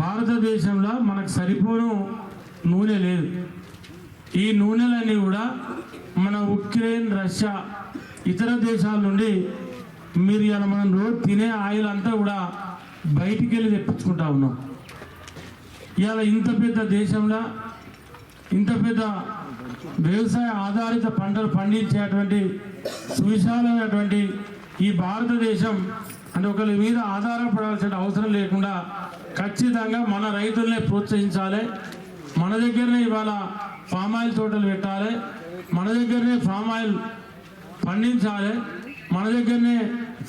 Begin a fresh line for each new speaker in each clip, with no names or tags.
భారతదేశంలో మనకు సరిపోను నూనె లేదు. ఈ నూనెలన్నీ కూడా మన ఉక్రెయిన్, రష్యా, ఇతర దేశాల నుండి మీరు ఇలా మనం రోజు తినే ఆయిల్ అంతా కూడా బయటికి వెళ్ళి తెప్పించుకుంటా ఉన్నాం. ఇవాళ ఇంత పెద్ద దేశంలో ఇంత పెద్ద వ్యవసాయ ఆధారిత పంటలు పండించేటువంటి సువిశాలమైనటువంటి ఈ భారతదేశం అంటే ఒకరి మీద ఆధారపడాల్సిన అవసరం లేకుండా ఖచ్చితంగా మన రైతులనే ప్రోత్సహించాలి. మన దగ్గరనే ఇవాళ పామాయిల్ తోటలు పెట్టాలి, మన దగ్గరనే పామాయిల్ పండించాలి, మన దగ్గరనే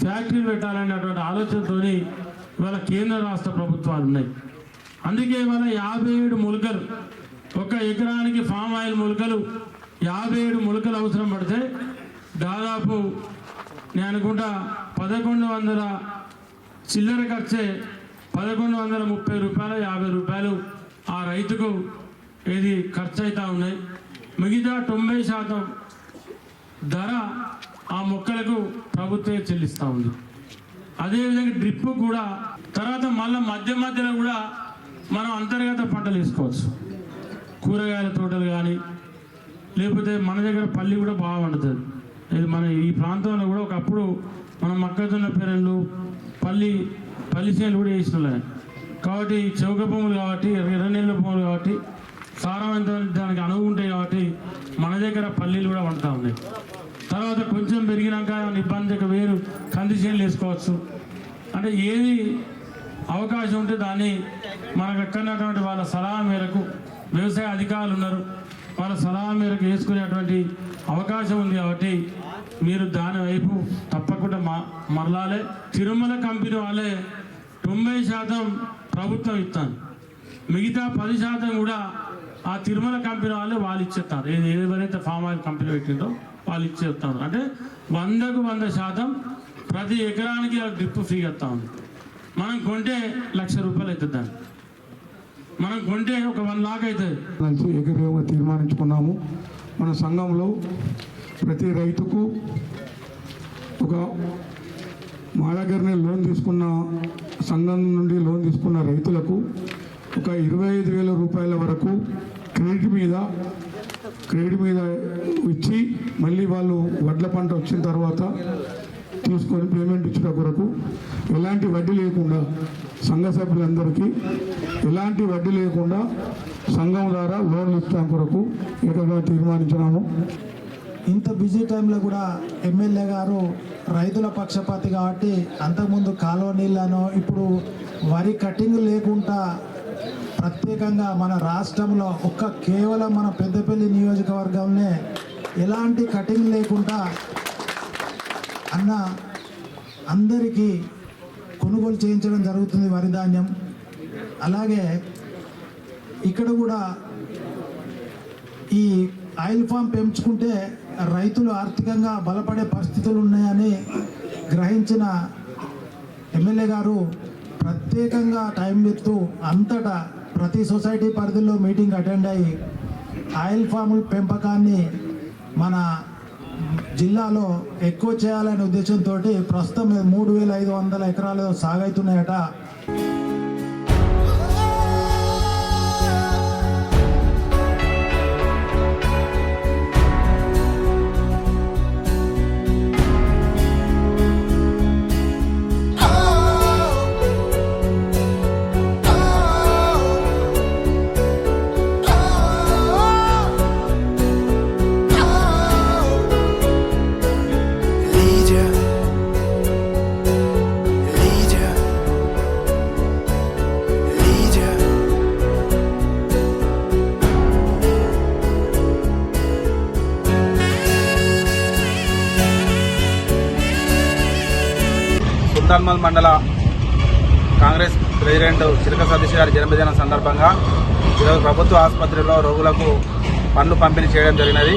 ఫ్యాక్టరీలు పెట్టాలనేటువంటి ఆలోచనతో ఇవాళ కేంద్ర రాష్ట్ర ప్రభుత్వాలు ఉన్నాయి. అందుకే ఇవాళ 57 మొలకలు, ఒక ఎకరానికి పామాయిల్ మొలకలు 57 మొలకలు అవసరం పడితే దాదాపు నేను అనుకుంటా 1100 చిల్లర ఖర్చే 1130 రూపాయలు, 50 రూపాయలు ఆ రైతుకు ఇది ఖర్చు అవుతూ ఉన్నాయి. మిగతా 90% ధర ఆ మొక్కలకు ప్రభుత్వమే చెల్లిస్తూ ఉంది. అదేవిధంగా డ్రిప్ కూడా తర్వాత మళ్ళీ మధ్యలో కూడా మనం అంతర్గత పంటలు వేసుకోవచ్చు. కూరగాయల తోటలు కానీ లేకపోతే మన దగ్గర పల్లి కూడా బాగా వండుతుంది. ఇది మన ఈ ప్రాంతంలో కూడా ఒకప్పుడు మనం మొక్కజొన్న పెరళ్ళు, పల్లి చేనులు కూడా వేసినాయి. కాబట్టి చౌక భూములు కాబట్టి, ఎర్రనీళ్ళ భూములు కాబట్టి, సారవంతం దానికి అనువు ఉంటాయి కాబట్టి మన దగ్గర పల్లీలు కూడా వండుతూ ఉన్నాయి. తర్వాత కొంచెం పెరిగినాక ఇబ్బంది వేరు కంది చేనులు వేసుకోవచ్చు. అంటే ఏది అవకాశం ఉంటే దాన్ని మనకు ఎక్కడటువంటి వాళ్ళ సలహా మేరకు వ్యవసాయ అధికారులు ఉన్నారు, వాళ్ళ సలహా మేరకు వేసుకునేటువంటి అవకాశం ఉంది. కాబట్టి మీరు దాని వైపు తప్పకుండా మరలాలి. తిరుమల కంపెనీ వాళ్ళే 90% ప్రభుత్వం ఇస్తాను, మిగతా 10% కూడా ఆ తిరుమల కంపెనీ వాళ్ళు ఇచ్చేస్తారు. ఎవరైతే ఫామ్ ఆయిల్ కంపెనీ పెట్టిందో వాళ్ళు ఇచ్చేస్తారు. అంటే 100కు 100% ప్రతి ఎకరానికి డ్రిప్ ఫ్రీగా ఇస్తా ఉంది. మనం కొంటే ₹1,00,000 అవుతుంది, దాన్ని మనం కొంటే ఒక 1 లాక్ అవుతుంది.
ఏకగ్రీవంగా తీర్మానించుకున్నాము. మన సంఘంలో ప్రతి రైతుకు మా దగ్గరనే లోన్ తీసుకున్న సంఘం నుండి లోన్ తీసుకున్న రైతులకు ఒక 25,000 రూపాయల వరకు క్రెడిట్ మీద ఇచ్చి మళ్ళీ వాళ్ళు వడ్ల పంట వచ్చిన తర్వాత తీసుకొని పేమెంట్ ఇచ్చిన కొరకు ఎలాంటి వడ్డీ లేకుండా సంఘ సభ్యులందరికీ ఎలాంటి వడ్డీ లేకుండా సంఘం ద్వారా లోన్లు ఇచ్చడం కొరకు ఏకంగా తీర్మానించినాము.
ఇంత బిజీ టైంలో కూడా ఎమ్మెల్యే గారు రైతుల పక్షపాతి కాబట్టి అంతకుముందు కాలువ నీళ్ళను ఇప్పుడు వరి కటింగ్ లేకుండా ప్రత్యేకంగా మన రాష్ట్రంలో కేవలం మన పెద్దపల్లి నియోజకవర్గంలో ఎలాంటి కటింగ్ లేకుండా అందరికీ కొనుగోలు చేయించడం జరుగుతుంది వరి ధాన్యం. అలాగే ఇక్కడ కూడా ఈ ఆయిల్ ఫామ్ పెంచుకుంటే రైతులు ఆర్థికంగా బలపడే పరిస్థితులు ఉన్నాయని గ్రహించిన ఎమ్మెల్యే గారు ప్రత్యేకంగా టైం ఇస్తూ అంతటా ప్రతి సొసైటీ పరిధిలో మీటింగ్ అటెండ్ అయ్యి ఆయిల్ ఫాముల పెంపకాన్ని మన జిల్లాలో ఎక్కువ చేయాలనే ఉద్దేశంతో ప్రస్తుతం 3,500 ఎకరాలు సాగవుతున్నాయట.
సుల్తాన్పల్లి మండల కాంగ్రెస్ ప్రెసిడెంట్ చిలక సతీష్ గారి జన్మదినం సందర్భంగా ఈరోజు ప్రభుత్వ ఆసుపత్రిలో రోగులకు పండ్లు పంపిణీ చేయడం జరిగినది.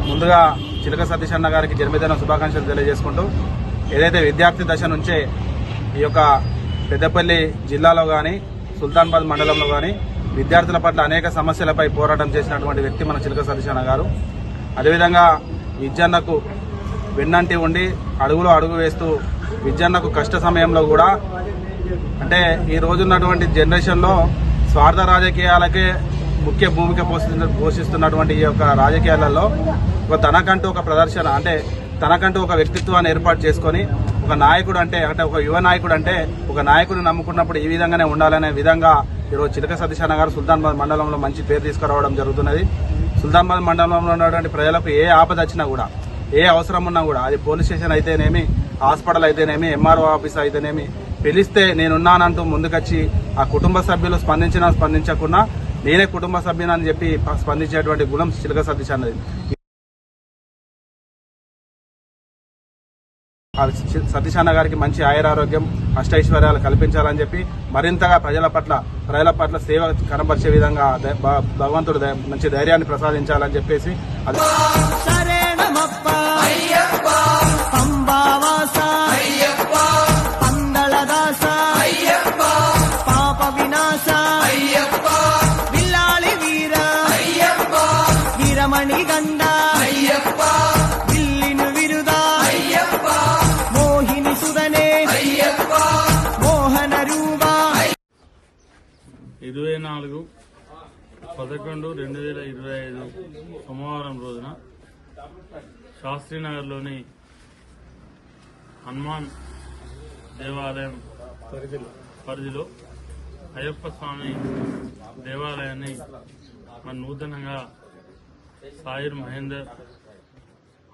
ముందుగా చిలక సతీష్ అన్న గారికి జన్మదిన శుభాకాంక్షలు తెలియజేసుకుంటూ ఏదైతే విద్యార్థి దశ నుంచే ఈ యొక్క పెద్దపల్లి జిల్లాలో కానీ సుల్తాన్పల్లి మండలంలో కానీ విద్యార్థుల పట్ల అనేక సమస్యలపై పోరాటం చేసినటువంటి వ్యక్తి మన చిలక సతీష్ అన్న గారు. అదేవిధంగా విద్యన్నకు వెన్నంటి ఉండి అడుగులో అడుగు వేస్తూ విద్యన్నకు కష్ట సమయంలో కూడా అంటే ఈ రోజున్నటువంటి జనరేషన్లో స్వార్థ రాజకీయాలకే ముఖ్య భూమిక పోషిస్తున్నటువంటి ఈ యొక్క రాజకీయాలలో తనకంటూ ఒక ప్రదర్శన అంటే తనకంటూ ఒక వ్యక్తిత్వాన్ని ఏర్పాటు చేసుకొని ఒక నాయకుడు అంటే ఒక యువ నాయకుడు అంటే ఒక నాయకుడిని నమ్ముకున్నప్పుడు ఈ విధంగానే ఉండాలనే విధంగా ఈరోజు చిలక సతీష్ అన్న గారు సుల్తానాబాద్ మండలంలో మంచి పేరు తీసుకురావడం జరుగుతున్నది. సుల్తానాబాద్ మండలంలో ఉన్నటువంటి ప్రజలకు ఏ ఆపద వచ్చినా కూడా ఏ అవసరం ఉన్నా కూడా అది పోలీస్ స్టేషన్ అయితేనేమి, హాస్పిటల్ అయితేనేమి, ఎంఆర్ఓ ఆఫీస్ అయితేనేమి పిలిస్తే నేనున్నానంటూ ముందుకొచ్చి ఆ కుటుంబ సభ్యులు స్పందించకుండా నేనే కుటుంబ సభ్యునని చెప్పి స్పందించేటువంటి గుణం చిలక సతీష్ అన్నది. సతీష్ అన్న గారికి మంచి ఆయురారోగ్యం అష్టైశ్వర్యాలు కల్పించాలని చెప్పి మరింతగా ప్రజల పట్ల సేవ కనబరిచే విధంగా భగవంతుడు మంచి ధైర్యాన్ని ప్రసాదించాలని చెప్పేసి
విల్లిను విరుదా మోహిని సుదనే మోహన రూపా
24/11/2025 సోమవారం రోజున శాస్త్రీనగర్లోని హనుమాన్ దేవాలయం పరిధిలో అయ్యప్ప స్వామి దేవాలయాన్ని మన నూతనంగా సాయిర్ మహేందర్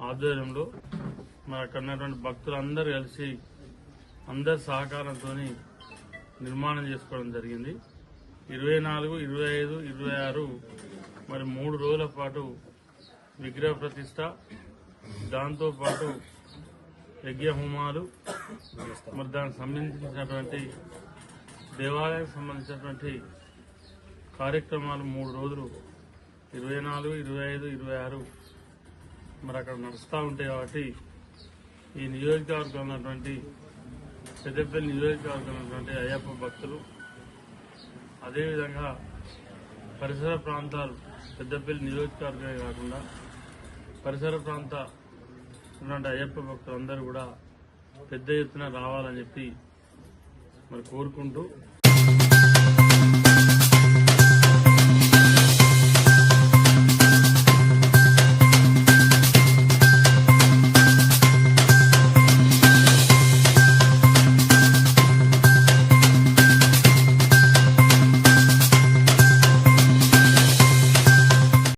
ఆధ్వర్యంలో మరి అక్కడ ఉన్నటువంటి భక్తులందరూ కలిసి అందరి సహకారంతో నిర్మాణం చేసుకోవడం జరిగింది. 24, 25, 26 మరి 3 రోజుల పాటు విగ్రహ ప్రతిష్ట, దాంతోపాటు యజ్ఞ హోమాలు, మరి దానికి సంబంధించినటువంటి దేవాలయానికి సంబంధించినటువంటి కార్యక్రమాలు 3 రోజులు 24, 25, 26 మరి అక్కడ నడుస్తూ ఉంటాయి. కాబట్టి ఈ నియోజకవర్గంలో ఉన్నటువంటి పెద్దపల్లి నియోజకవర్గంలో ఉన్నటువంటి అయ్యప్ప భక్తులు, అదేవిధంగా పరిసర ప్రాంతాలు పెద్దపల్లి నియోజకవర్గమే కాకుండా పరిసర ప్రాంత ఉన్నటువంటి అయ్యప్ప భక్తులందరూ కూడా పెద్ద ఎత్తున రావాలని చెప్పి మరి కోరుకుంటూ